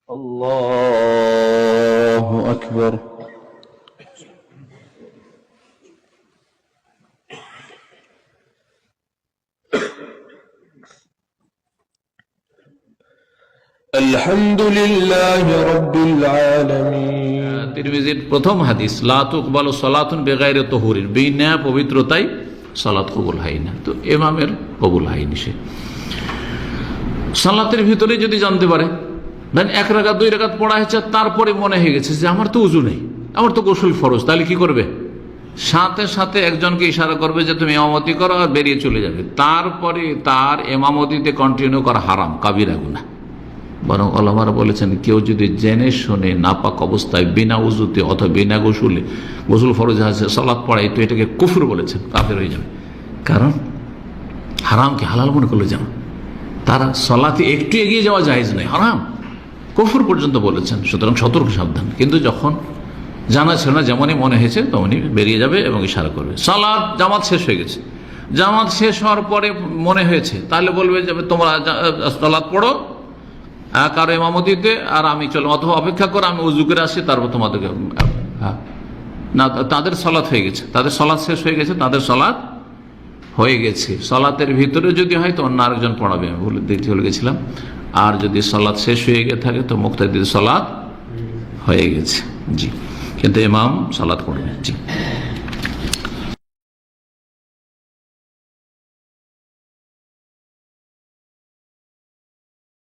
আল্লাহু আকবার। আলহামদুলিল্লাহি রাব্বিল আলামিন। তিরমিজির প্রথম হাদিস, লা তুকবালু সালাতুন বিগাইরি তুহুরিন, বিনা পবিত্রতায় সালাত কবুল হয় না। তো ইমামের কবুল হয়নি। সে সালাতের ভিতরে যদি জানতে পারে, দেন 1 রাকাত 2 রাকাত পড়া হয়েছে, তারপরে মনে হয়ে গেছে যে আমার তো উযু নেই, আমার তো গোসল ফরজ, তাহলে কি করবে? সাথে সাথে একজনকে ইশারা করবে যে তুমি ইমামতি করো, আর বেরিয়ে চলে যাবে। তারপরে তার ইমামতিতে কন্টিনিউ করা হারাম, কাবিরা গুনাহ। বরং ওলামারা বলেছেন, কেউ যদি জেনে শুনে নাপাক অবস্থায় বিনা উযুতে অথবা বিনা গোসলে, গোসল ফরজ আছে, সালাত পড়ায়, তো এটাকে কুফর বলেছেন, কাফের হয়ে যাবে। কারণ হারামকে হালাল মনে করলে যেন তারা সালাতে একটু এগিয়ে যাওয়া জায়েজ নেই, হারাম কুফর পর্যন্ত বলেছেন। সুতরাং সতর্ক সাবধান। কিন্তু যখন জানা ছিল না, যেমনই মনে হয়েছে তেমনই বেরিয়ে যাবে এবং ইশারা করবে। সালাত জামাত শেষ হয়ে গেছে, জামাত শেষ হওয়ার পরে মনে হয়েছে, তাহলে বলবে যে তোমরা সালাত পড়ো কারো ইমামতিতে, আর আমি চলো, অথবা অপেক্ষা করো, আমি উযু করে আসি, তারপর তোমাদেরকে। না, তাদের সালাত হয়ে গেছে, তাদের সালাত শেষ হয়ে গেছে, তাদের সালাত হয়ে গেছে। সালাতের ভিতরে যদি হয় তো অন্য আরেকজন পড়াবে, আমি চলে গেছিলাম। আর যদি সালাত শেষ হয়ে গিয়ে থাকে তো মুক্তাদির সালাত হয়ে গেছে। জি, কিন্তু ইমাম সালাত পড়বে। জি।